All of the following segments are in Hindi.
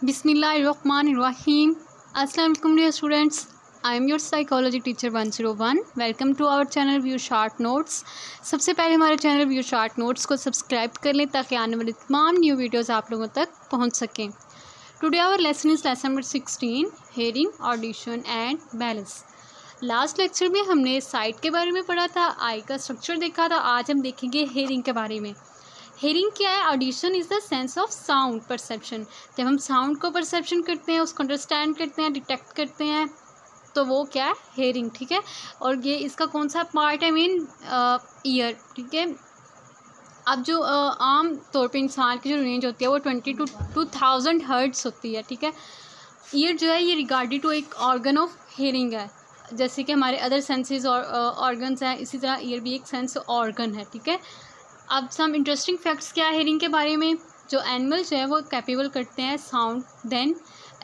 Bismillahirrahmanirrahim. Assalamu alaikum dear students. I am your psychology teacher 101. Welcome to our channel View Short Notes. सबसे पहले हमारे चैनल व्यू शार्ट नोट्स को सब्सक्राइब कर लें ताकि आने वाली तमाम न्यू वीडियोस आप लोगों तक पहुंच सकें. Today our lesson is lesson number 16 hearing, audition and balance. Last lecture में हमने साइट के बारे में पढ़ा था, आई का स्ट्रक्चर देखा था. आज हम देखेंगे हेयरिंग के बारे में. हेयरिंग क्या है? Audition is the sense of sound perception. जब हम साउंड को परसेप्शन करते हैं, उसको अंडरस्टैंड करते हैं, डिटेक्ट करते हैं, तो वो क्या है? हेयरिंग. ठीक है. और ये इसका कौन सा पार्ट है? Mean year. ठीक है. अब जो आम तौर पे इंसान की जो रेंज होती है वो 20 to 2000 हर्ट्ज होती है. ठीक है. ईयर जो है ये रिगार्डेड टू एक ऑर्गन ऑफ हेयरिंग है. जैसे कि हमारे अदर सेंसेस और ऑर्गन्स हैं, इसी तरह ईयर भी एक सेंस ऑर्गन है. ठीक है. अब सम इंटरेस्टिंग फैक्ट्स क्या है हेयरिंग के बारे में. जो एनिमल्स जो है वो कैपेबल करते हैं साउंड देन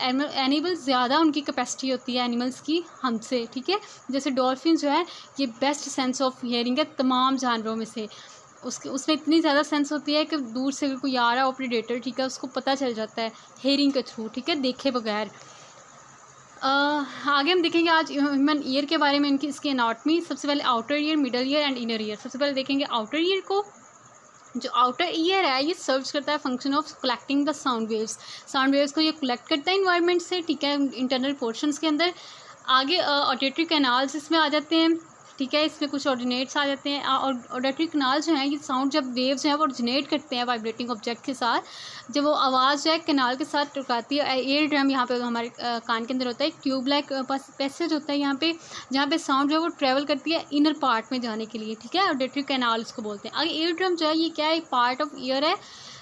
एनिमल्स, ज़्यादा उनकी कैपेसिटी होती है एनिमल्स की हमसे. ठीक है. जैसे डॉल्फिन जो है ये बेस्ट सेंस ऑफ हेयरिंग है तमाम जानवरों में से. उसमें इतनी ज़्यादा सेंस होती है कि दूर से अगर कोई आ रहा हो प्रेडेटर, ठीक है, उसको पता चल जाता है हेयरिंग के थ्रू. ठीक है. देखे बगैर. आगे हम देखेंगे आज ह्यूमन ईयर के बारे में, इसकी एनाटॉमी. सबसे पहले outer ear, middle ear and inner ear. सबसे पहले देखेंगे आउटर ईयर को. जो आउटर ईयर है ये सर्व्स करता है function of collecting the sound waves. Sound waves को ये कलेक्ट करता है इन्वायरमेंट से. ठीक है. इंटरनल पोर्शंस के अंदर. आगे ऑडिटरी कैनाल्स इसमें आ जाते हैं. ठीक है. इसमें कुछ ऑर्डिनेट्स आ जाते हैं. और ऑडिटरी कैनाल जो हैं ये साउंड, जब वेव्स हैं वो ऑरिजिनेट करते हैं वाइब्रेटिंग ऑब्जेक्ट के साथ. जब वो आवाज़ जो है कैनाल के साथ टकराती है, एयर ड्रम यहाँ पे हमारे कान के अंदर होता है, ट्यूब लाइक पैसेज होता है यहाँ पे, जहाँ पे साउंड जो है वो ट्रेवल करती है इनर पार्ट में जाने के लिए. ठीक है. ऑडिटरी कैनाल इसको बोलते हैं. आगे एयर ड्रम जो है ये क्या है? पार्ट ऑफ ईयर है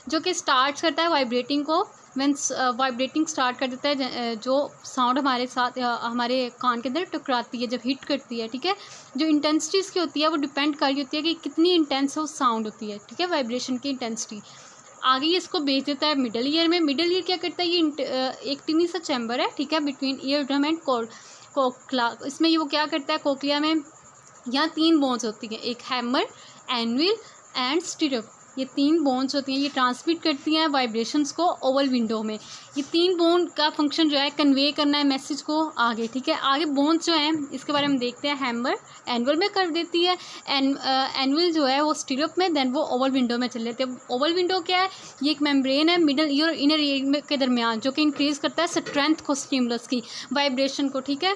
जो कि स्टार्ट करता है वाइब्रेटिंग को. मीन्स वाइब्रेटिंग स्टार्ट कर देता है जो साउंड हमारे साथ हमारे कान के अंदर टकराती है, जब हिट करती है. ठीक है. जो इंटेंसिटी इसकी होती है वो डिपेंड कर रही होती है कि कितनी इंटेंस वो साउंड होती है. ठीक है. वाइब्रेशन की इंटेंसिटी. आगे ये इसको भेज देता है मिडल ईयर में. मिडल ईयर क्या करता है? ये एक टिनी सा चैम्बर है. ठीक है. Between ear drum and cochlea. इसमें ये वो क्या करता है? कोकलिया में यहाँ 3 बोन्स होती हैं, एक हैमर, एनविल एंड स्टिरअप. ये 3 बोन्स होती हैं. ये ट्रांसमिट करती हैं वाइब्रेशंस को ओवल विंडो में. ये 3 बोन का फंक्शन जो है कन्वे करना है मैसेज को आगे. ठीक है. आगे बोन्स जो हैं इसके बारे में देखते हैं. हैमर एनवल में कर देती है, एनवल जो है वो स्टिरअप में, देन वो ओवल विंडो में चले जाते हैं. ओवल विंडो क्या है? ये एक मेम्ब्रेन है मिडल ईयर और इनर ईयर के दरमियान, जो कि इंक्रीज़ करता है स्ट्रेंथ को, स्टिमुलस की, वाइब्रेशन को. ठीक है.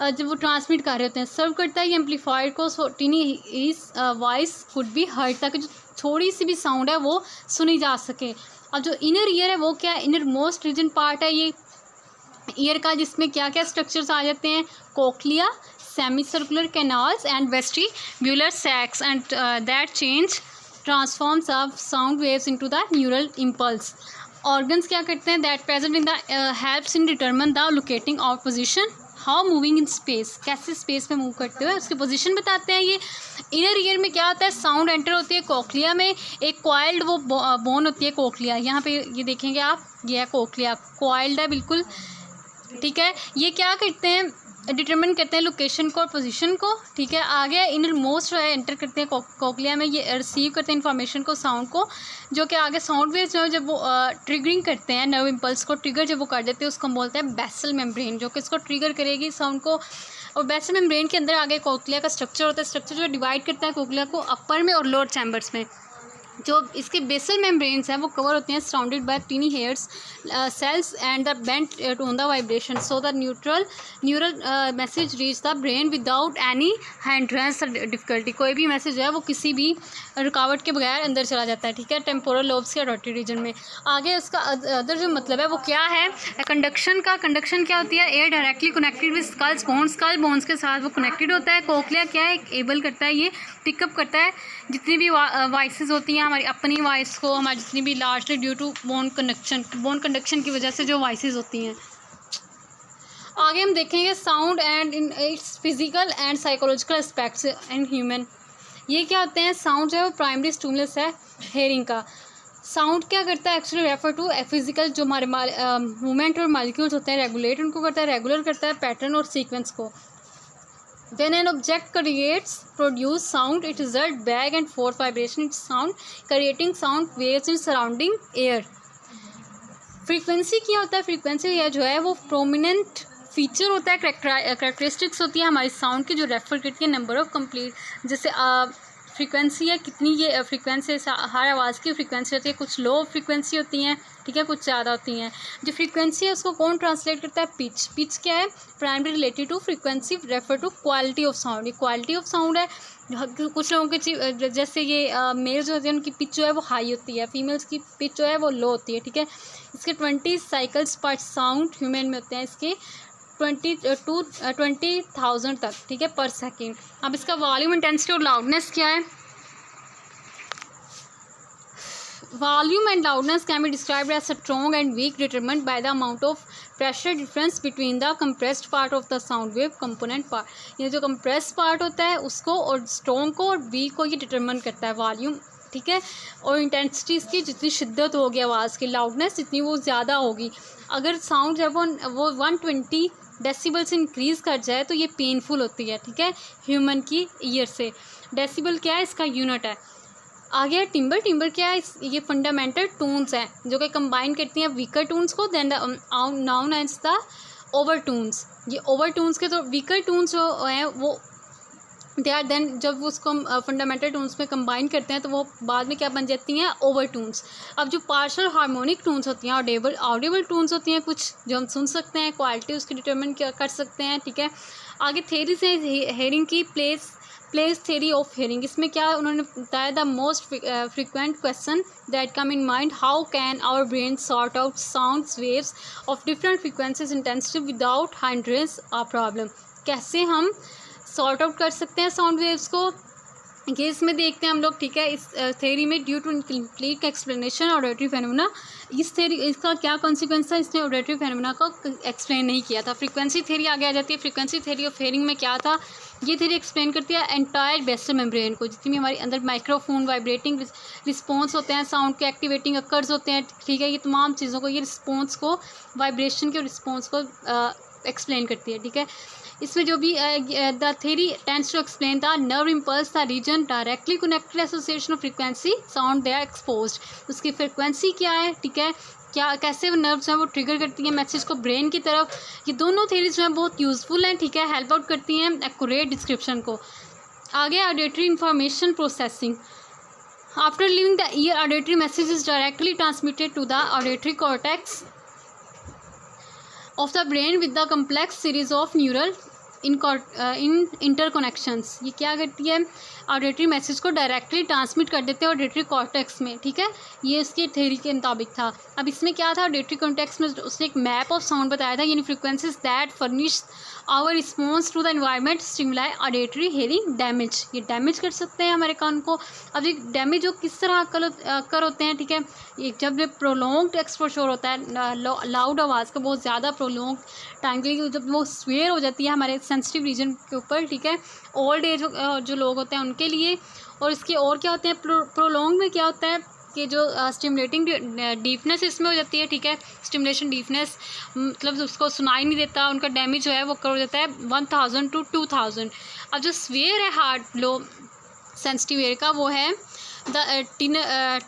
जब वो ट्रांसमिट कर रहे होते हैं, सर्व करता है ये एम्पलीफायर को. So tiny is voice could be heard, ताकि जो थोड़ी सी भी साउंड है वो सुनी जा सके. अब जो इनर ईयर है वो क्या है? इनर मोस्ट रीजन पार्ट है ये ईयर का, जिसमें क्या क्या स्ट्रक्चर्स आ जाते हैं? Cochlea, semi circular canals and vestibular sacs, and that change transforms of sound waves into the neural impulse. Organs क्या करते हैं? That present in the helps in determine the locating of position, how moving in space, कैसे स्पेस में मूव करते हुए उसकी पोजीशन बताते हैं. ये इनर ईयर में क्या होता है? साउंड एंटर होती है कोक्लिया में. एक कॉइल्ड वो बोन होती है कोक्लिया. यहाँ पे ये देखेंगे आप, ये है कोक्लिया, कॉइल्ड है बिल्कुल. ठीक है. ये क्या करते हैं? डिटरमिन करते हैं लोकेशन को और पोजीशन को. ठीक है. आगे इनर मोस्ट जो है एंटर करते हैं कोक्लिया में. ये रिसीव करते हैं इन्फॉर्मेशन को, साउंड को, जो कि आगे साउंड वेव्स जो है जब वो ट्रिगरिंग करते हैं, नर्व इम्पल्स को ट्रिगर जब वो कर देते हैं, उसको हम बोलते हैं बेसल मेम्ब्रेन, जो कि इसको ट्रिगर करेगी साउंड को. और बेसल मेम्ब्रेन के अंदर आगे कोक्लिया का स्ट्रक्चर होता है. स्ट्रक्चर जो डिवाइड करता है कोक्लिया को अपर में और लोअर चैम्बर्स में. जो इसके बेसल मेम्ब्रेन्स हैं वो कवर होते हैं surrounded by tiny hairs cells and the bent on the vibration, so the neural message reach the brain without any hindrance difficulty. कोई भी मैसेज जो है वो किसी भी रुकावट के बगैर अंदर चला जाता है. ठीक है. टेम्पोरल लोब्स के ऑडिटरी रीजन में. आगे उसका अदर जो मतलब है वो क्या है? कंडक्शन का. कंडक्शन क्या होती है? Air directly connected with skulls bones, skull bones के साथ वो कनेक्टेड होता है. कोक्लिया क्या है? एबल करता है, ये पिकअप करता है जितनी भी वॉइसेस होती हैं हमारी अपनी वॉइस को, हमारी जितनी भी largely due to bone conduction की वजह से जो वॉइसेस होती हैं. आगे हम देखेंगे sound and in its physical and psychological aspects in human. ये क्या होते हैं? साउंड जो है वो प्राइमरी स्टिमुलस है हेयरिंग का. साउंड क्या करता है? एक्चुअली रेफर टू फिजिकल, जो हमारे मूवमेंट और मालिक्यूल्स होते हैं रेगुलेट उनको करता है, रेगुलर करता है पैटर्न और सीक्वेंस को. When an object produce sound, it results back and forth vibration in sound, creating sound waves in surrounding air. Frequency क्या होता है, फ्रीक्वेंसी जो है वो प्रोमिनेंट फीचर होता है, करेक्टरिस्टिक्स होती है हमारी साउंड की जो रेफर करती है नंबर ऑफ कंप्लीट। जैसे फ्रीक्वेंसी है कितनी, ये फ्रीक्वेंसी हर आवाज़ की फ्रीक्वेंसी होती है, कुछ लो फ्रीक्वेंसी होती हैं, ठीक है, कुछ ज़्यादा होती हैं। जो फ्रीक्वेंसी है उसको कौन ट्रांसलेट करता है, पिच। पिच क्या है, primary related to frequency refer to quality of sound. ये क्वालिटी ऑफ साउंड है। कुछ लोगों के जैसे ये मेल्स होते हैं उनकी पिच जो है वो हाई होती है, फीमेल्स की पिच जो है वो लो होती है, ठीक है। इसके 20 साइकिल्स पर साउंड ह्यूमन में होते हैं, इसके 20,000 तक, ठीक है, पर सेकेंड। अब इसका वॉल्यूम, इंटेंसिटी और लाउडनेस क्या है। Volume and loudness can be described as strong and weak, determined by the amount of pressure difference between the compressed part of the sound wave component part। ये जो compressed part होता है उसको और strong को और weak को ये determine करता है वॉल्यूम, ठीक है। और इंटेंसिटी इसकी जितनी शिद्दत होगी आवाज़ की, लाउडनेस जितनी वो ज़्यादा होगी। अगर साउंड जब वो 120 डेसिबल से इंक्रीज़ कर जाए तो ये पेनफुल होती है, ठीक है, ह्यूमन की ईयर से। डेसिबल क्या है, इसका यूनिट है। आ गया टिम्बर। टिम्बर क्या है, ये फंडामेंटल टून्स हैं जो कि कंबाइन करती हैं वीकर टून्स को, then known as the overtones. ये ओवर टून्स के तो वीकर टून्स जो हैं वो दे आर देन, जब वो उसको फंडामेंटल टून्स में कंबाइन करते हैं तो वो बाद में क्या बन जाती हैं, ओवर टून्स। अब जो पार्शियल हार्मोनिक टून्स होती हैं, ऑडिबल टून्स होती हैं कुछ जो हम सुन सकते हैं, क्वालिटी उसकी डिटरमिन कर सकते हैं, ठीक है। आगे थेरी से हेयरिंग की प्लेस थेरी ऑफ हेयरिंग। इसमें क्या उन्होंने बताया, the most frequent question that come in mind, how can our brain sort out sound waves of different frequencies intensity without hindrance आ प्रॉब्लम। कैसे हम सॉर्ट आउट कर सकते हैं साउंड वेव्स को, ये इसमें देखते हैं हम लोग, ठीक है। इस थेरी में due to incomplete explanation auditory phenomena, इस थेरी इसका क्या कॉन्सिक्वेंस था, इसने ऑडिटरी फेनोमेना को एक्सप्लेन नहीं किया था। फ्रीक्वेंसी थेरी आगे आ जाती है। फ्रीक्वेंसी थेरी ऑफ हेयरिंग में क्या था, ये थेरी एक्सप्लेन करती है एंटायर बेसल मेम्ब्रेन को, जितनी भी हमारे अंदर माइक्रोफोन वाइब्रेटिंग रिस्पॉन्स होते हैं, साउंड के एक्टिवेटिंग अकर्स होते हैं, ठीक है, ये तमाम चीज़ों को, ये रिस्पॉन्स को, वाइब्रेशन के रिस्पॉन्स को एक्सप्लेन करती है, ठीक है। इसमें जो भी the theory tends to explain the nerve impulse the region directly connected association of frequency sound they are exposed. उसकी फ्रीक्वेंसी क्या है, ठीक है, क्या कैसे वो नर्व्स हैं वो ट्रिगर करती हैं मैसेज को ब्रेन की तरफ। ये दोनों थेरीज जो हैं बहुत यूज़फुल हैं, ठीक है, हेल्प आउट करती हैं एक्यूरेट डिस्क्रिप्शन को। आगे auditory information processing. After leaving the ear, auditory message is directly transmitted to the auditory cortex of the brain with the complex series of neural interconnections। ये क्या करती है, ऑडिटरी मैसेज को डायरेक्टली ट्रांसमिट कर देते हैं ऑडिटरी कॉर्टेक्स में, ठीक है। ये इसकी थ्योरी के मुताबिक था। अब इसमें क्या था, ऑडिटरी कॉर्टेक्स में उसने एक मैप ऑफ साउंड बताया था, यानी frequencies that furnish our response to the environment stimuli auditory hearing damage. ये डैमेज कर सकते हैं हमारे कान को। अब ये डैमेज जो किस तरह कर होते हैं, ठीक है, ये जब प्रोलॉन्ग्ड एक्सपोजर होता है लाउड आवाज़ का बहुत ज़्यादा प्रोलॉन्ग टाइम के लिए, जब वो स्वेयर हो जाती है हमारे सेंसिटिव रीजन के ऊपर, ठीक है, ओल्ड एज जो लोग होते हैं उनके लिए। और इसके और क्या होते हैं, प्रोलॉन्ग में क्या होता है कि जो स्टिमुलेटिंग डीफनेस इसमें हो जाती है, ठीक है, स्टिमुलेशन डीफनेस मतलब उसको सुनाई नहीं देता, उनका डैमेज जो है वो कर जाता है 1000 to 2000। अब जो स्वेयर है हार्ड लो सेंसिटिव एयर का, वो है the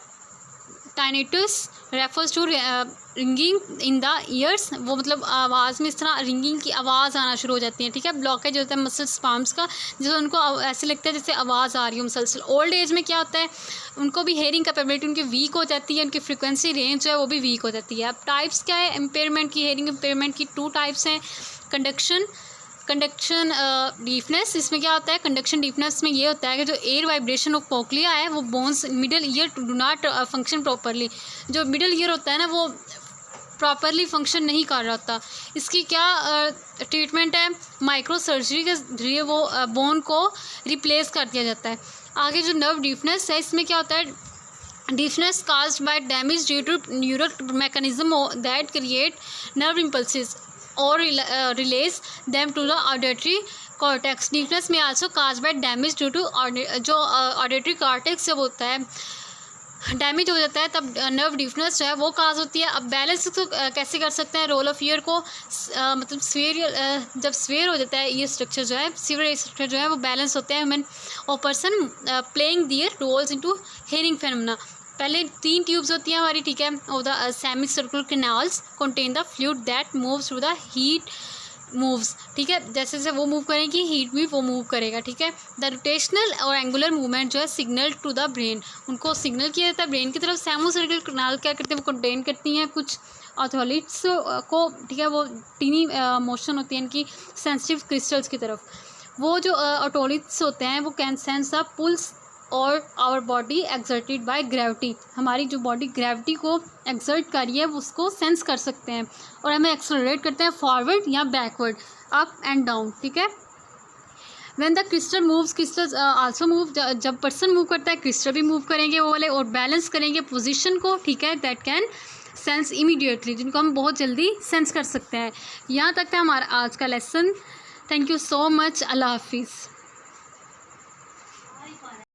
tinnitus refers to ringing in the ears. वो मतलब आवाज़ में इस तरह रिंगिंग की आवाज़ आना शुरू हो जाती है, ठीक है। ब्लॉकेज होता है मसल स्पाम्स का, जिससे उनको ऐसे लगता है जैसे आवाज़ आ रही हो मुसलसल। ओल्ड एज में क्या होता है, उनको भी हेयरिंग कैपेबिलिटी उनकी वीक हो जाती है, उनकी फ्रिक्वेंसी रेंज जो है वो भी वीक हो जाती है। अब टाइप्स क्या है इम्पेयरमेंट की, हेयरिंग इम्पेयरमेंट की 2 टाइप्स हैं। कंडक्शन डीफनेस, इसमें क्या होता है, कंडक्शन डीफनेस में ये होता है कि जो एयर वाइब्रेशन ऑफ कोक्लिया है वो bones middle ear do not function properly. जो मिडल ईयर होता है ना वो प्रॉपरली फंक्शन नहीं कर रहा होता। इसकी क्या ट्रीटमेंट है, माइक्रो सर्जरी के जरिए वो बोन को रिप्लेस कर दिया जाता है। आगे जो नर्व डीफनेस है, इसमें क्या होता है, deafness caused by damage due to neural mechanism that create nerve impulses और relays them to the auditory cortex. Deafness में also caused by damage due to जो ऑडिटरी कॉर्टेक्स जब होता है डैमेज हो जाता है तब नर्व डीफनेस जो है वो काज होती है। अब बैलेंस को कैसे कर सकते हैं, रोल ऑफ ईयर को मतलब स्वेयर जब स्वेयर हो जाता है ये स्ट्रक्चर जो है, स्वेयर स्ट्रक्चर जो है वो बैलेंस होते हैं ह्यूमन और पर्सन प्लेइंग दियर रोल्स इनटू हेयरिंग फेनोमेना। पहले 3 ट्यूब्स होती हैं हमारी, ठीक है, और the semi circular canals contain the fluid that moves through the heat moves, ठीक है, जैसे जैसे वो मूव करेंगी हीट भी वो मूव करेगा, ठीक है। द रोटेशनल और एंगुलर मूवमेंट जो है सिग्नल टू द ब्रेन, उनको सिग्नल किया जाता है ब्रेन की तरफ। सेमी सर्कुलर कैनाल क्या करते हैं, वो कंटेन करती हैं कुछ ऑथोलिट्स को, ठीक है, वो टीनी मोशन होती है इनकी सेंसिटिव क्रिस्टल्स की तरफ। वो जो ऑटोलिट्स होते हैं वो कैन सेंस द पुल्स और our body exerted by gravity, हमारी जो बॉडी ग्रेविटी को एक्सर्ट कर रही है वो उसको सेंस कर सकते हैं और हमें एक्सलरेट करते हैं फॉरवर्ड या बैकवर्ड, अप एंड डाउन, ठीक है। When the crystal moves, crystals also move, जब पर्सन मूव करता है क्रिस्टल भी मूव करेंगे वो वाले, और बैलेंस करेंगे पोजीशन को, ठीक है, दैट कैन सेंस इमीडिएटली, जिनको हम बहुत जल्दी सेंस कर सकते हैं। यहाँ तक था हमारा आज का lesson. Thank you so much. अल्लाह हाफिज़।